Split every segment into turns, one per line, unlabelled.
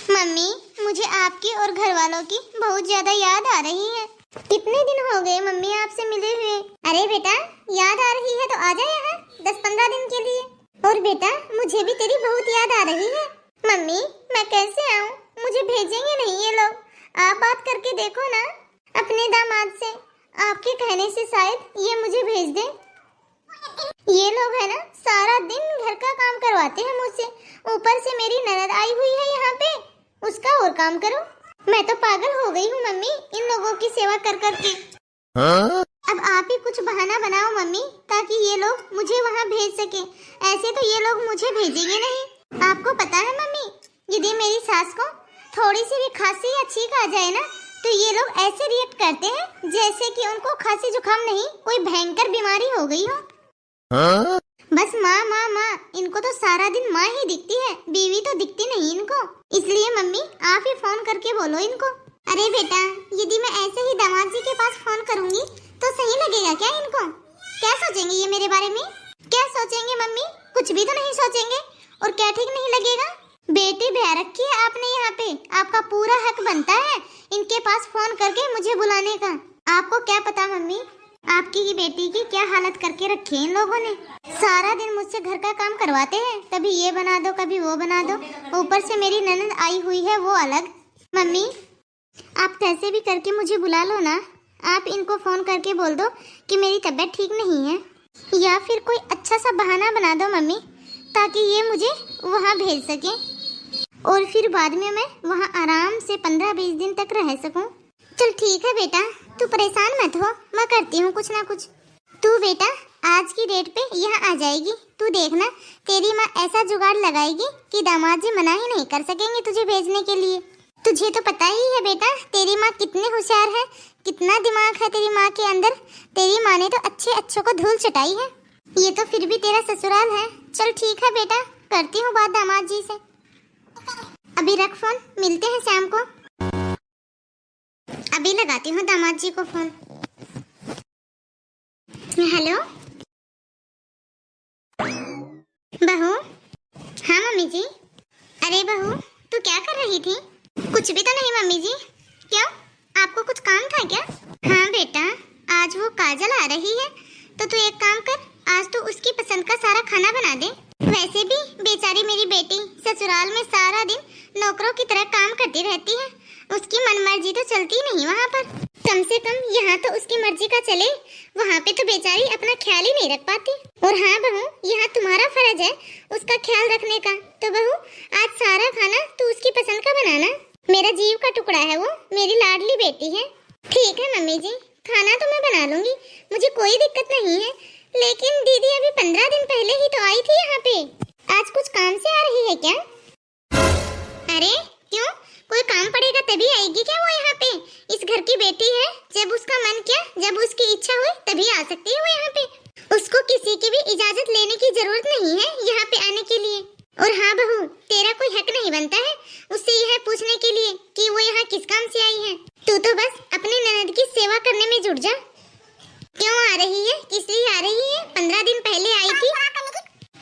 Mummy, मुझे आपकी और घर वालों की बहुत ज्यादा याद आ रही है। कितने दिन हो गए मम्मी आपसे मिले हुए। अरे बेटा, याद आ रही है तो आ जा यहाँ 10-15 दिन के लिए। और बेटा, मुझे भी तेरी बहुत याद आ रही है। मम्मी, मैं कैसे आऊँ? मुझे भेजेंगे नहीं ये लोग? आप बात करके देखो ना अपने दामाद से। आपके कहने से शायद ये मुझे भेज दे। ये लोग है ना, सारा दिन घर का काम करवाते हैं मुझसे। ऊपर से मेरी ननद आई हुई है यहाँ पे, उसका और काम करो। मैं तो पागल हो गई हूँ मम्मी इन लोगों की सेवा कर करके। अब आप ही कुछ बहाना बनाओ मम्मी, ताकि ये लोग मुझे वहाँ भेज सके। ऐसे तो ये लोग मुझे भेजेंगे नहीं। आपको पता है मम्मी, यदि मेरी सास को थोड़ी सी भी खांसी या छींक आ जाए ना, तो ये लोग ऐसे रिएक्ट करते हैं जैसे कि उनको खांसी जुकाम नहीं, कोई भयंकर बीमारी हो गई हो। बस माँ माँ माँ, इनको तो सारा दिन माँ ही दिखती है, बीवी तो दिखती नहीं इनको। इसलिए मम्मी, आप ही फोन करके बोलो इनको। अरे बेटा, यदि मैं ऐसे ही दामाद जी के पास फोन करूंगी तो सही लगेगा क्या इनको? क्या सोचेंगे ये मेरे बारे में? क्या सोचेंगे मम्मी? कुछ भी तो नहीं सोचेंगे। और क्या ठीक नहीं लगेगा? बेटी ब्याह रखी है आपने यहाँ पे, आपका पूरा हक बनता है इनके पास फोन करके मुझे बुलाने का। आपको क्या पता मम्मी, आपकी ही बेटी की क्या हालत करके रखी है इन लोगों ने। सारा दिन मुझसे घर का काम करवाते हैं, कभी ये बना दो कभी वो बना दो। ऊपर से मेरी ननद आई हुई है वो अलग। मम्मी, आप कैसे भी करके मुझे बुला लो ना। आप इनको फोन करके बोल दो कि मेरी तबीयत ठीक नहीं है, या फिर कोई अच्छा सा बहाना बना दो मम्मी, ताकि ये मुझे वहाँ भेज सके और फिर बाद में मैं वहाँ आराम से 15-20 दिन तक रह सकूं। चल ठीक है बेटा, तू परेशान मत हो, मैं करती हूँ कुछ ना कुछ। तू बेटा आज की डेट पे यहाँ आ जाएगी, तू देखना तेरी माँ ऐसा जुगाड़ लगाएगी कि दामाद जी मना ही नहीं कर सकेंगे तुझे भेजने के लिए। तुझे तो पता ही है बेटा तेरी माँ कितनी होशियार है, कितना दिमाग है तेरी माँ के अंदर। तेरी माँ ने तो अच्छे को धूल चटाई है। ये तो फिर भी तेरा ससुराल है। चल ठीक है बेटा, करती हूँ बात दामाद जी से। अभी रख फोन, मिलते हैं शाम को। अभी लगाती हूँ दामाद जी को फोन। हेलो बहू। हाँ मम्मी जी। अरे बहू, तू क्या कर रही थी? कुछ भी तो नहीं मम्मी जी। क्यों, आपको कुछ काम था क्या? हाँ बेटा, आज वो काजल आ रही है तो तू एक काम कर, आज तू उसकी पसंद का सारा खाना बना दे। वैसे भी बेचारी मेरी बेटी ससुराल में सारा दिन नौकरों की तरह काम करती रहती है, उसकी मनमर्जी तो चलती नहीं वहाँ पर। कम से कम यहाँ तो उसकी मर्जी का चले, वहाँ पे तो बेचारी अपना ख्याल ही नहीं रख पाती। और हाँ बहू, यहाँ तुम्हारा फर्ज है उसका ख्याल रखने का। तो बहू, आज सारा खाना तू उसकी पसंद का बनाना। मेरा जीव का टुकड़ा है वो, मेरी लाडली बेटी है। ठीक है मम्मी जी, खाना तो मैं बना लूंगी, मुझे कोई दिक्कत नहीं है। लेकिन दीदी अभी 15 दिन पहले ही तो आई थी यहाँ पे, आज कुछ काम से आ रही है क्या? अरे क्यों, कोई काम पड़ेगा तभी आएगी क्या वो यहाँ पे? इस घर की बेटी है, जब उसका मन किया, जब उसकी इच्छा हुई तभी आ सकती है वो यहाँ पे। उसको किसी की भी इजाजत लेने की जरूरत नहीं है यहाँ पे आने के लिए। और हाँ बहू, तेरा कोई हक नहीं बनता है उससे यह पूछने के लिए कि वो यहाँ किस काम से आई है। तू तो बस अपने ननद की सेवा करने में जुट जा। क्यों आ रही है, किस लिए आ रही है? 15 दिन पहले आई थी।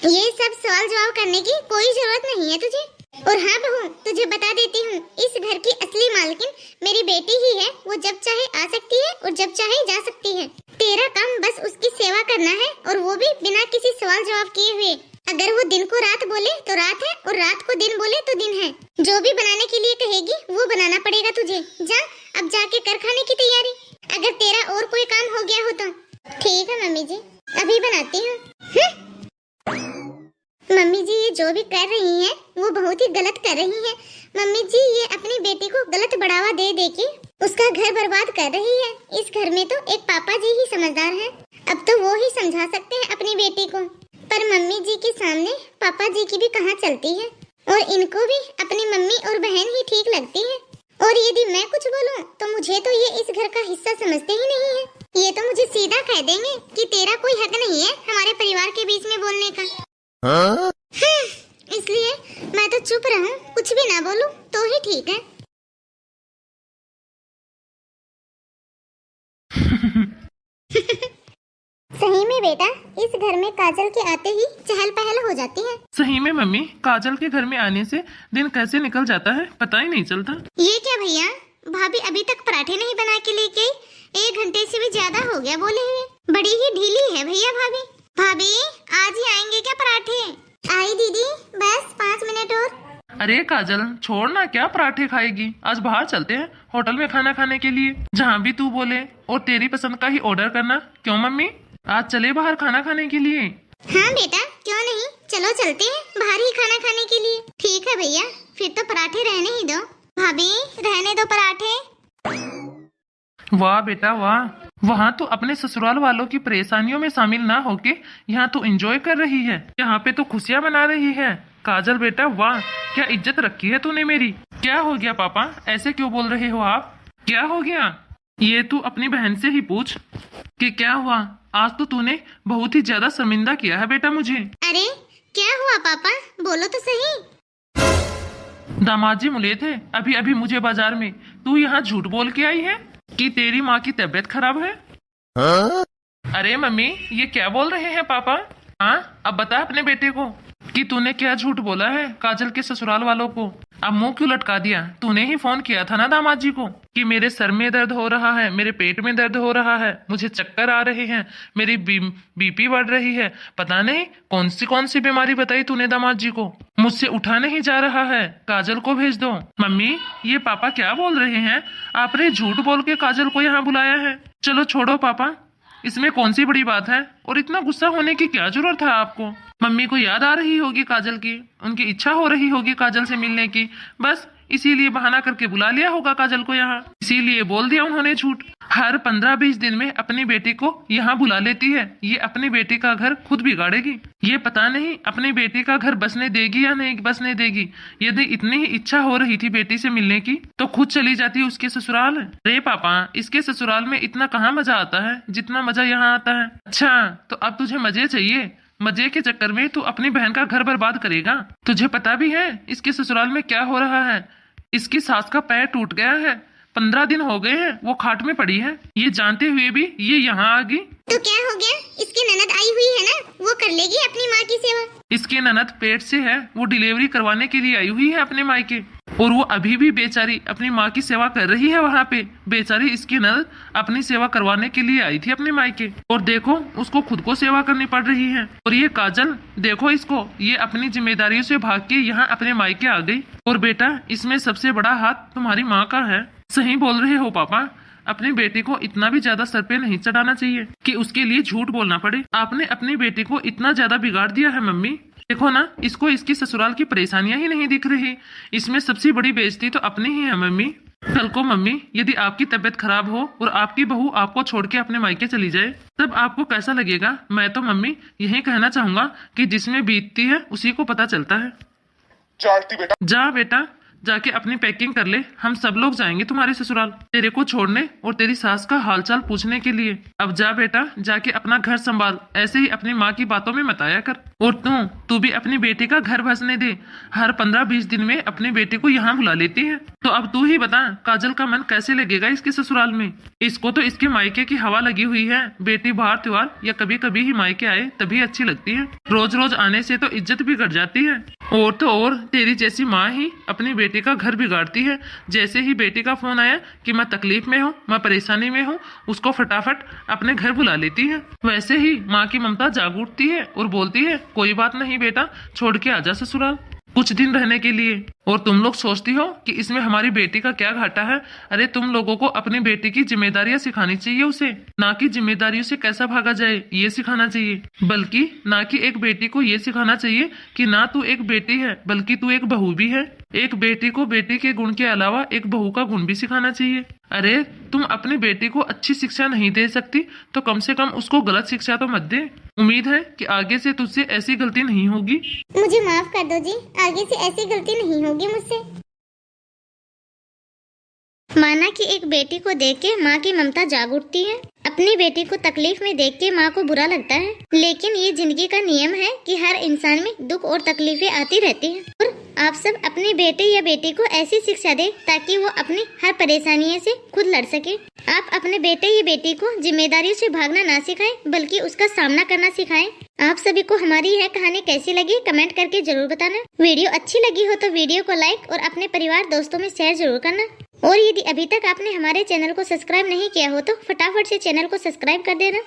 ये सब सवाल जवाब करने की कोई जरूरत नहीं है तुझे। और हाँ बहू, तुझे बता देती हूँ, इस घर की असली मालकिन मेरी बेटी ही है। वो जब चाहे आ सकती है और जब चाहे जा सकती है। तेरा काम बस उसकी सेवा करना है, और वो भी बिना किसी सवाल जवाब किए हुए। अगर वो दिन को रात बोले तो रात है, और रात को दिन बोले तो दिन है। जो भी बनाने के लिए कहेगी वो बनाना पड़ेगा तुझे। जा, अब जाके कर खाने की तैयारी, अगर तेरा और कोई काम हो गया हो तो। ठीक है मम्मी जी, अभी बनाती हूँ। मम्मी जी, ये जो भी कर रही हैं वो बहुत ही गलत कर रही हैं। मम्मी जी, ये अपनी बेटी को गलत बढ़ावा दे दे के उसका घर बर्बाद कर रही है। इस घर में तो एक पापा जी ही समझदार हैं, अब तो वो ही समझा सकते हैं अपनी बेटी को। पर मम्मी जी के सामने पापा जी की भी कहाँ चलती है, और इनको भी अपनी मम्मी और बहन ही ठीक लगती है। और यदि मैं कुछ बोलूं तो मुझे तो ये इस घर का हिस्सा समझते ही नहीं है। ये तो मुझे सीधा कह देंगे कि तेरा कोई हक नहीं है हमारे परिवार के बीच में बोलने का। इसलिए मैं तो चुप रहूं, कुछ भी ना बोलूं तो ही ठीक है। सही में बेटा, इस घर में काजल के आते ही चहल पहल हो जाती है।
सही में मम्मी, काजल के घर में आने से दिन कैसे निकल जाता है पता ही नहीं चलता।
ये क्या भैया, भाभी अभी तक पराठे नहीं बना के लेके आई? 1 घंटे से भी ज्यादा हो गया बोले हुए। बड़ी ही ढीली है भैया भाभी। भाभी आज ही आएंगे क्या पराठे? आई दीदी, बस 5 मिनट और।
अरे काजल छोड़ ना, क्या पराठे खाएगी? आज बाहर चलते हैं होटल में खाना खाने के लिए, जहाँ भी तू बोले, और तेरी पसंद का ही ऑर्डर करना। क्यों मम्मी, आज चले बाहर खाना खाने के लिए?
हाँ बेटा क्यों नहीं, चलो चलते हैं बाहर ही खाना खाने के लिए। ठीक है भैया, फिर तो पराठे रहने ही दो। भाभी रहने दो पराठे।
वाह बेटा वाह, वहाँ तो अपने ससुराल वालों की परेशानियों में शामिल ना होके यहाँ तो एंजॉय कर रही है, यहाँ पे तो खुशियाँ मना रही है। काजल बेटा वाह, क्या इज्जत रखी है तूने मेरी। क्या हो गया पापा, ऐसे क्यों बोल रहे हो आप? क्या हो गया? ये तू अपनी बहन से ही पूछ कि क्या हुआ। आज तो तूने बहुत ही ज्यादा शर्मिंदा किया है बेटा मुझे।
अरे क्या हुआ पापा, बोलो तो सही।
दामाद जी मिले थे अभी अभी मुझे बाजार में। तू यहाँ झूठ बोल के आई है कि तेरी माँ की तबीयत खराब है। अरे मम्मी ये क्या बोल रहे हैं पापा? हाँ अब बता अपने बेटे को कि तूने क्या झूठ बोला है काजल के ससुराल वालों को। अब मुंह क्यों लटका दिया? तूने ही फोन किया था ना दामाद जी को कि मेरे सर में दर्द हो रहा है, मेरे पेट में दर्द हो रहा है, मुझे चक्कर आ रहे हैं, मेरी बीपी बढ़ रही है, पता नहीं कौन सी बीमारी बताई तूने दामाद जी को। मुझसे उठा नहीं जा रहा है, काजल को भेज दो। मम्मी ये पापा क्या बोल रहे हैं? आपने झूठ बोल के काजल को यहाँ बुलाया है। चलो छोड़ो पापा, इसमें कौन सी बड़ी बात है, और इतना गुस्सा होने की क्या जरूरत है आपको? मम्मी को याद आ रही होगी काजल की, उनकी इच्छा हो रही होगी काजल से मिलने की, बस इसीलिए बहाना करके बुला लिया होगा काजल को यहाँ, इसीलिए बोल दिया उन्होंने झूठ। हर 15-20 दिन में अपनी बेटी को यहाँ बुला लेती है, ये अपनी बेटी का घर खुद बिगाड़ेगी। ये पता नहीं अपनी बेटी का घर बसने देगी या नहीं बसने देगी। यदि इतनी ही इच्छा हो रही थी बेटी से मिलने की तो खुद चली जाती उसके ससुराल। रे पापा इसके ससुराल में इतना कहाँ मजा आता है जितना मजा यहाँ आता है। अच्छा तो अब तुझे मजे चाहिए, मजे के चक्कर में तू अपनी बहन का घर बर्बाद करेगा। तुझे पता भी है इसके ससुराल में क्या हो रहा है? इसकी सास का पैर टूट गया है, 15 दिन हो गए हैं वो खाट में पड़ी है। ये जानते हुए भी ये यहाँ आ गई।
तो क्या हो गया, इसकी ननद आई हुई है ना, वो कर लेगी अपनी माँ की सेवा।
इसके ननद पेट से है, वो डिलीवरी करवाने के लिए आई हुई है अपने मायके, और वो अभी भी बेचारी अपनी माँ की सेवा कर रही है वहाँ पे। बेचारी इसकी ननद अपनी सेवा करवाने के लिए आई थी अपने मायके, और देखो उसको खुद को सेवा करनी पड़ रही है। और ये काजल देखो इसको, ये अपनी जिम्मेदारियों से भाग के यहाँ अपने मायके आ गई। और बेटा इसमें सबसे बड़ा हाथ तुम्हारी माँ का है। सही बोल रहे हो पापा, अपनी बेटी को इतना भी ज्यादा सर पे नहीं चढ़ाना चाहिए कि उसके लिए झूठ बोलना पड़े। आपने अपनी बेटी को इतना ज्यादा बिगाड़ दिया है मम्मी। देखो ना, इसको इसकी ससुराल की परेशानियां ही नहीं दिख रही, इसमें सबसे बड़ी बेइज्जती तो अपनी ही है मम्मी। कल को मम्मी यदि आपकी तबीयत खराब हो और आपकी बहू आपको छोड़ के अपने मायके चली जाए तब आपको कैसा लगेगा? मैं तो मम्मी यही कहना चाहूंगा कि जिसमें बीतती है उसी को पता चलता है। जा बेटा जाके अपनी पैकिंग कर ले, हम सब लोग जाएंगे तुम्हारे ससुराल तेरे को छोड़ने और तेरी सास का हालचाल पूछने के लिए। अब जा बेटा जाके अपना घर संभाल, ऐसे ही अपनी माँ की बातों में मत आया कर। और तू भी अपनी बेटी का घर बसने दे, हर 15-20 दिन में अपनी बेटी को यहाँ बुला लेती है। तो अब तू ही बता काजल का मन कैसे लगेगा इसके ससुराल में? इसको तो इसके मायके की हवा लगी हुई है। बेटी बाहर त्योहार या कभी कभी ही मायके आए तभी अच्छी लगती है, रोज रोज आने से तो इज्जत भी घट जाती है। और तो और तेरी जैसी माँ ही अपनी बेटी का घर बिगाड़ती है। जैसे ही बेटी का फोन आया कि मैं तकलीफ में हूँ, मैं परेशानी में हूँ, उसको फटाफट अपने घर बुला लेती है। वैसे ही माँ की ममता जाग उठती है और बोलती है कोई बात नहीं बेटा, छोड़ के आजा ससुराल कुछ दिन रहने के लिए। और तुम लोग सोचती हो कि इसमें हमारी बेटी का क्या घाटा है? अरे तुम लोगों को अपनी बेटी की जिम्मेदारियां सिखानी चाहिए उसे, ना कि जिम्मेदारियों से कैसा भागा जाए ये सिखाना चाहिए। बल्कि ना कि एक बेटी को ये सिखाना चाहिए कि ना तू एक बेटी है बल्कि तू एक बहू भी है। एक बेटी को बेटी के गुण के अलावा एक बहू का गुण भी सिखाना चाहिए। अरे तुम अपनी बेटी को अच्छी शिक्षा नहीं दे सकती तो कम से कम उसको गलत शिक्षा तो मत दे। उम्मीद है कि आगे से तुझसे ऐसी गलती नहीं होगी।
मुझे माफ कर दो जी, आगे से ऐसी गलती नहीं होगी मुझसे। माना कि एक बेटी को देख के माँ की ममता जाग उठती है। अपनी बेटी को तकलीफ में देख के माँ को बुरा लगता है, लेकिन ये जिंदगी का नियम है कि हर इंसान में दुख और तकलीफें आती रहती हैं और आप सब अपने बेटे या बेटी को ऐसी शिक्षा दें ताकि वो अपनी हर परेशानियों से खुद लड़ सके। आप अपने बेटे या बेटी को जिम्मेदारियों से भागना ना सिखाएं बल्कि उसका सामना करना सिखाएं। आप सभी को हमारी यह कहानी कैसी लगी कमेंट करके जरूर बताना। वीडियो अच्छी लगी हो तो वीडियो को लाइक और अपने परिवार दोस्तों में शेयर जरूर करना। और यदि अभी तक आपने हमारे चैनल को सब्सक्राइब नहीं किया हो तो फटाफट से चैनल को सब्सक्राइब कर देना।